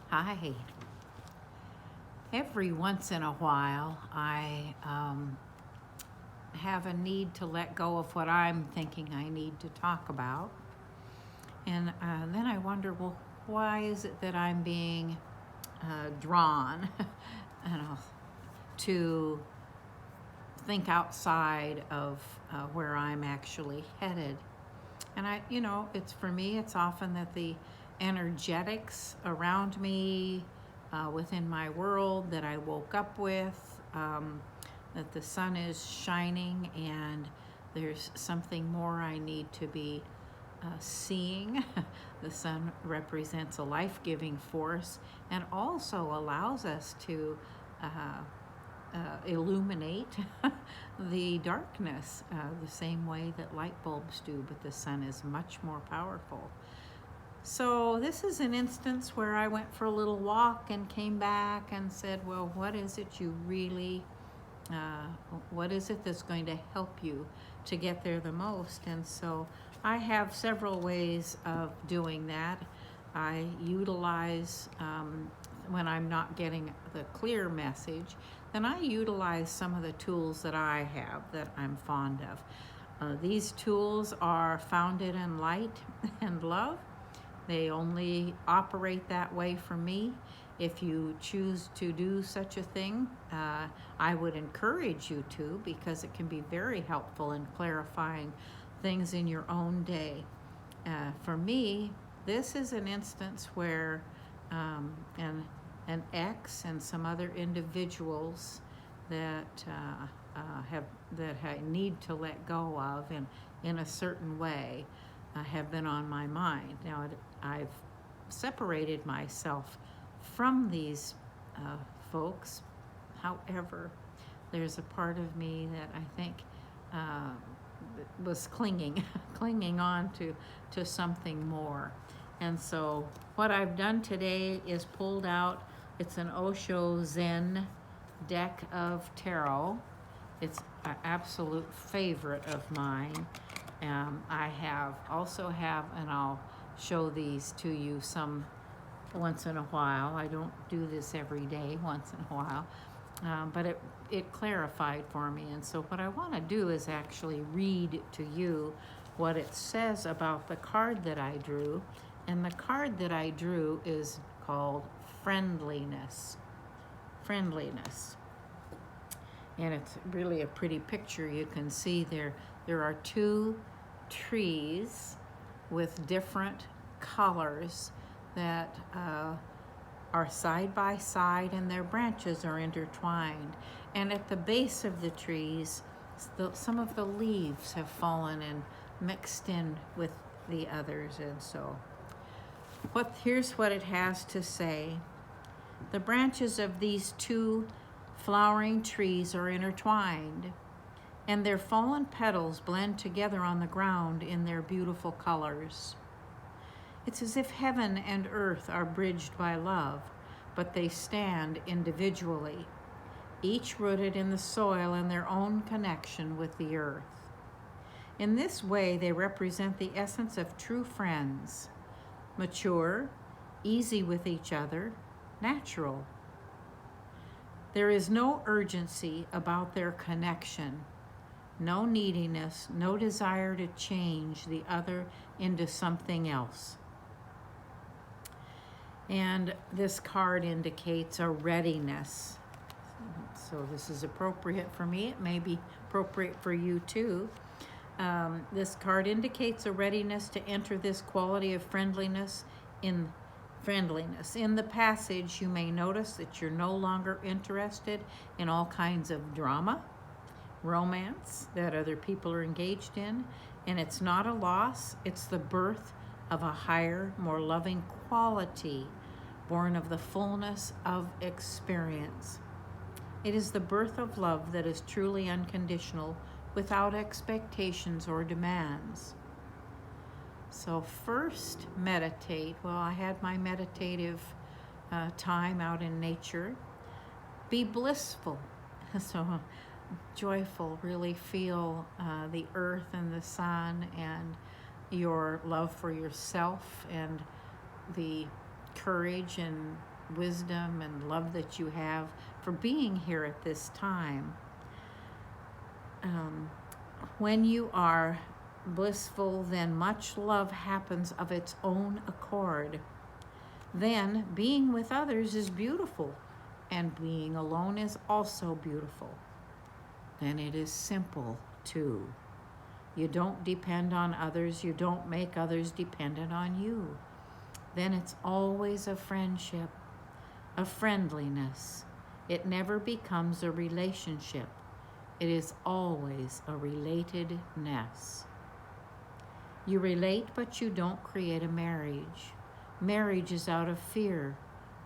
Hi. Every once in a while, I have a need to let go of what I'm thinking I need to talk about. And then I wonder, well, why is it that I'm being drawn to think outside of where I'm actually headed? And it's for me, it's often that the energetics around me, within my world that I woke up with, that the sun is shining and there's something more I need to be seeing. The sun represents a life-giving force and also allows us to illuminate the darkness the same way that light bulbs do, but the sun is much more powerful. So this is an instance where I went for a little walk and came back and said, well, what is it you really, what is it that's going to help you to get there the most? And so I have several ways of doing that. I utilize, when I'm not getting the clear message, then I utilize some of the tools that I have that I'm fond of. These tools are founded in light and love. They only operate that way for me. If you choose to do such a thing, I would encourage you to, because it can be very helpful in clarifying things in your own day. For me, this is an instance where an ex and some other individuals that I need to let go of in a certain way have been on my mind. Now, I've separated myself from these folks. However, there's a part of me that I think was clinging on to something more. And so what I've done today is pulled out, it's an Osho Zen deck of tarot. It's an absolute favorite of mine. I also have, and I'll show these to you some once in a while. I don't do this every day, once in a while, but it clarified for me. And so what I want to do is actually read to you what it says about the card that I drew. And the card that I drew is called Friendliness. Friendliness. And it's really a pretty picture. You can see there are two trees with different colors that are side by side, and their branches are intertwined. And at the base of the trees, some of the leaves have fallen and mixed in with the others. And so here's what it has to say. The branches of these two flowering trees are intertwined, and their fallen petals blend together on the ground in their beautiful colors. It's as if heaven and earth are bridged by love, but they stand individually, each rooted in the soil and their own connection with the earth. In this way, they represent the essence of true friends, mature, easy with each other, natural. There is no urgency about their connection, no neediness, no desire to change the other into something else. And this card indicates a readiness. So this is appropriate for me. It may be appropriate for you too. This card indicates a readiness to enter this quality of friendliness. In the passage, you may notice that you're no longer interested in all kinds of drama, romance that other people are engaged in, and it's not a loss. It's the birth of a higher, more loving quality, born of the fullness of experience. It is the birth of love that is truly unconditional, without expectations or demands. So first, meditate. Well, I had my meditative time out in nature. Be blissful, so joyful. Really feel the earth and the sun and your love for yourself and the courage and wisdom and love that you have for being here at this time. When you are blissful, then much love happens of its own accord. Then being with others is beautiful, and being alone is also beautiful. Then it is simple too. You don't depend on others, you don't make others dependent on you. Then it's always a friendship, a friendliness. It never becomes a relationship. It is always a relatedness. You relate, but you don't create a marriage. Marriage is out of fear.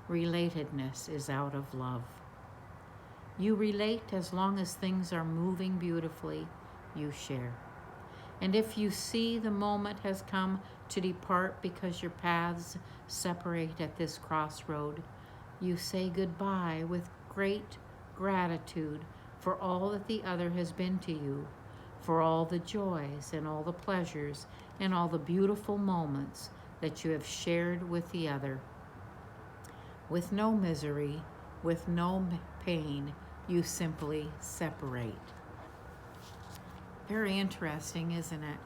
Relatedness is out of love. You relate as long as things are moving beautifully, you share. And if you see the moment has come to depart because your paths separate at this crossroad, you say goodbye with great gratitude for all that the other has been to you, for all the joys and all the pleasures and all the beautiful moments that you have shared with the other. With no misery, with no pain, you simply separate. Very interesting, isn't it?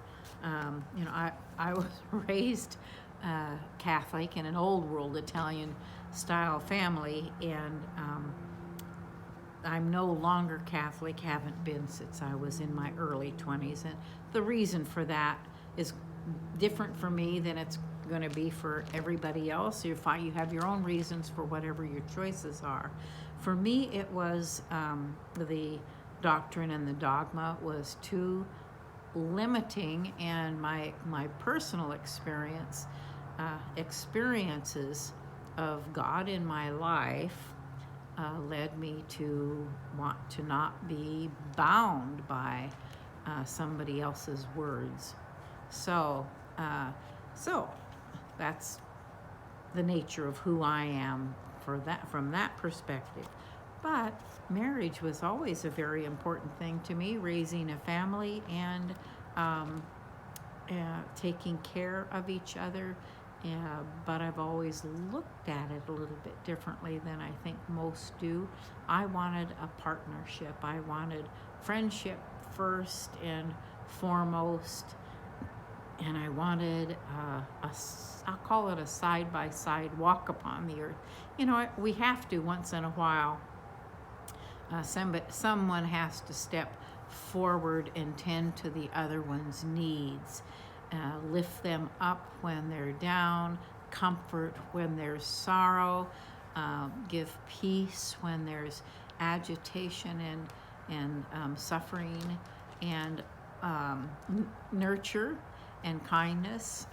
I was raised Catholic in an old world Italian style family, and I'm no longer Catholic, haven't been since I was in my early 20s. And the reason for that is different for me than it's going to be for everybody else. You have your own reasons for whatever your choices are. For me, it was the doctrine and the dogma was too limiting, and my personal experiences of God in my life led me to want to not be bound by somebody else's words. So that's the nature of who I am from that perspective. But marriage was always a very important thing to me, raising a family and taking care of each other. But I've always looked at it a little bit differently than I think most do. I wanted a partnership. I wanted friendship first and foremost. And I wanted I'll call it a side-by-side walk upon the earth. We have to once in a while. Someone has to step forward and tend to the other one's needs. Lift them up when they're down, comfort when there's sorrow, give peace when there's agitation and suffering, and nurture and kindness,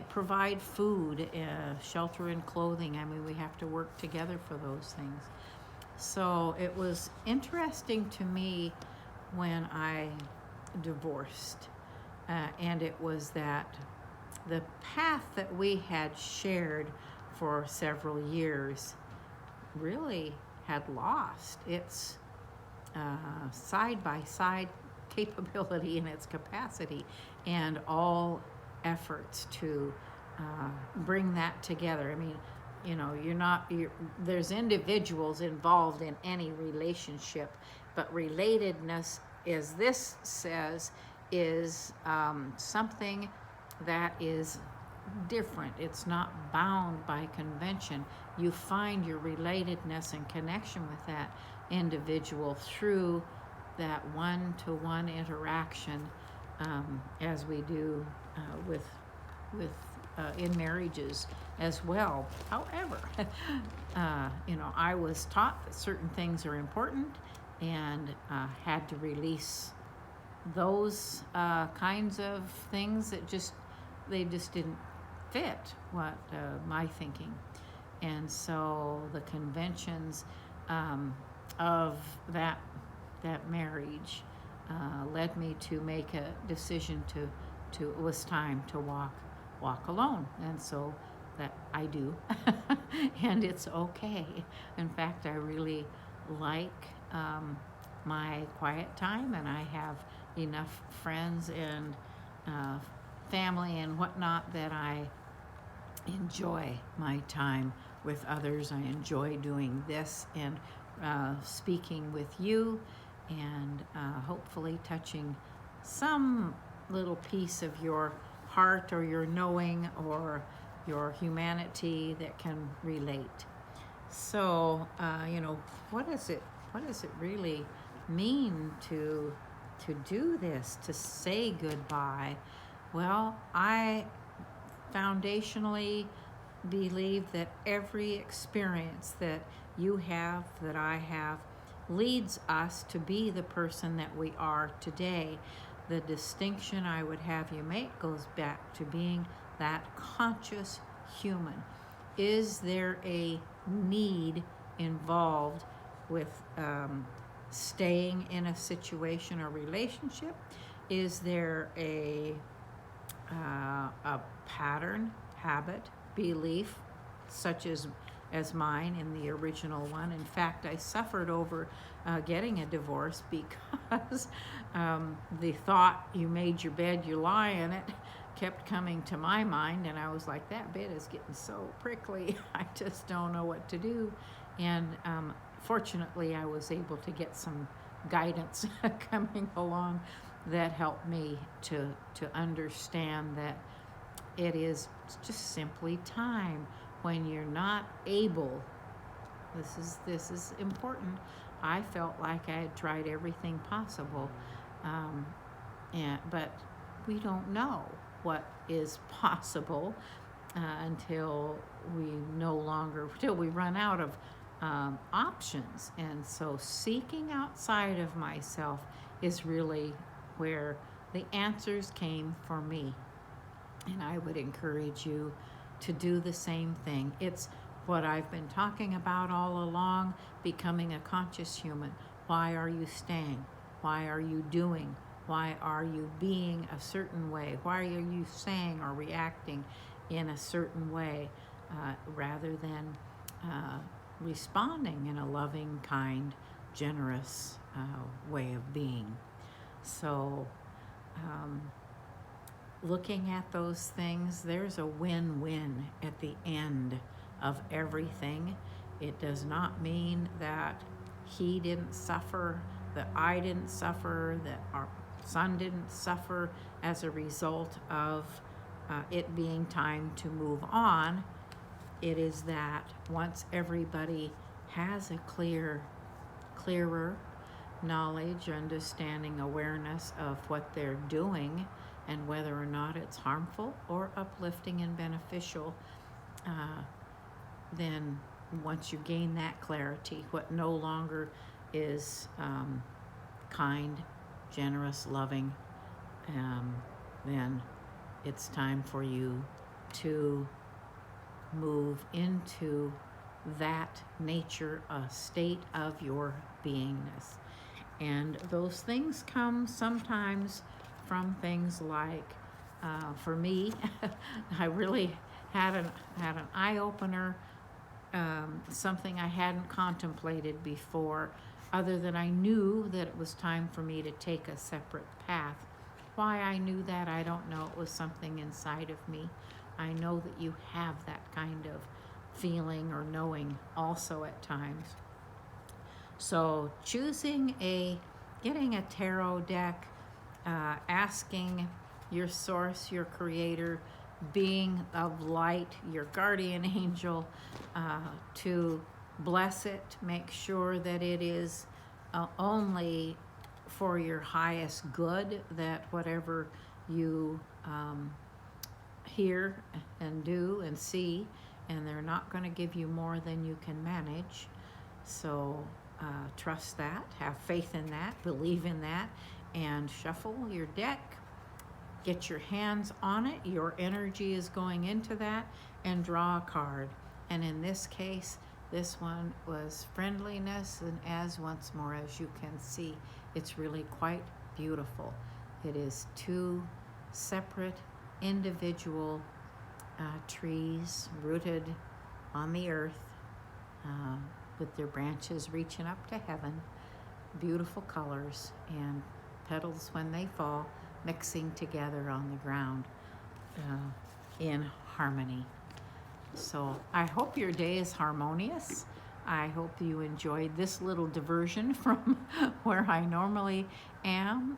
provide food, shelter and clothing. I mean, we have to work together for those things. So it was interesting to me when I divorced, and it was that the path that we had shared for several years really had lost its side-by-side capability and its capacity, and all efforts to bring that together. I mean, there's individuals involved in any relationship, but relatedness, as this says, is something that is different. It's not bound by convention. You find your relatedness and connection with that individual through that one-to-one interaction, as we do with in marriages as well. However, I was taught that certain things are important, and had to release those kinds of things that they just didn't fit what my thinking. And so the conventions of that marriage led me to make a decision to it was time to walk alone. And so that I do. And it's okay. In fact, I really like my quiet time, and I have enough friends and family and whatnot that I enjoy my time with others. I enjoy doing this and speaking with you, and hopefully touching some little piece of your heart or your knowing or your humanity that can relate. So, what does it really mean to do this, to say goodbye? Well, I foundationally believe that every experience that you have, that I have, leads us to be the person that we are today. The distinction I would have you make goes back to being that conscious human. Is there a need involved with staying in a situation or relationship? Is there a pattern, habit, belief, such as mine in the original one? In fact, I suffered over getting a divorce because the thought, you made your bed, you lie in it, kept coming to my mind, and I was like, that bed is getting so prickly, I just don't know what to do. And fortunately, I was able to get some guidance coming along that helped me to understand that it is just simply time when you're not able. This is important. I felt like I had tried everything possible, but we don't know what is possible until we run out of options. And so seeking outside of myself is really where the answers came for me. And I would encourage you to do the same thing. It's what I've been talking about all along, becoming a conscious human. Why are you staying? Why are you doing? Why are you being a certain way? Why are you saying or reacting in a certain way rather than responding in a loving, kind, generous way of being? So looking at those things, there's a win-win at the end of everything. It does not mean that he didn't suffer, that I didn't suffer, that our son didn't suffer as a result of it being time to move on. It is that once everybody has a clearer knowledge, understanding, awareness of what they're doing and whether or not it's harmful or uplifting and beneficial, then once you gain that clarity, what no longer is kind, generous, loving, then it's time for you to move into that nature, a state of your beingness. And those things come sometimes from things like, for me, I really had an eye-opener, something I hadn't contemplated before, other than I knew that it was time for me to take a separate path. Why I knew that, I don't know. It was something inside of me. I know that you have that kind of feeling or knowing also at times. So getting a tarot deck, asking your source, your creator, being of light, your guardian angel, to bless it, make sure that it is only for your highest good, that whatever you hear and do and see, and they're not going to give you more than you can manage. So trust that, have faith in that, believe in that, and shuffle your deck. Get your hands on it. Your energy is going into that, and draw a card. And in this case, this one was friendliness, and once more, as you can see, it's really quite beautiful. It is two separate individual trees rooted on the earth, with their branches reaching up to heaven, beautiful colors, and petals when they fall mixing together on the ground in harmony. So I hope your day is harmonious. I hope you enjoyed this little diversion from where I normally am,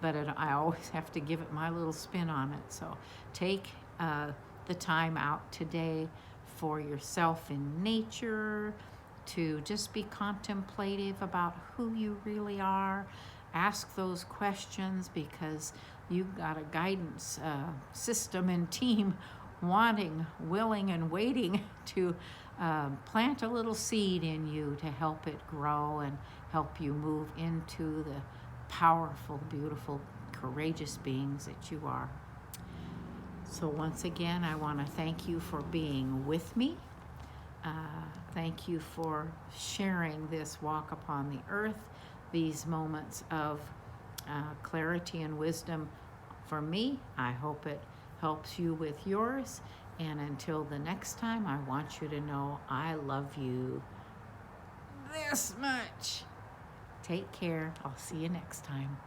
but I always have to give it my little spin on it. So take the time out today for yourself in nature, to just be contemplative about who you really are. Ask those questions, because you've got a guidance system and team wanting, willing, and waiting to plant a little seed in you to help it grow and help you move into the powerful, beautiful, courageous beings that you are. So once again, I want to thank you for being with me. Thank you for sharing this walk upon the earth, these moments of clarity and wisdom for me. I hope it helps you with yours. And until the next time, I want you to know I love you this much. Take care. I'll see you next time.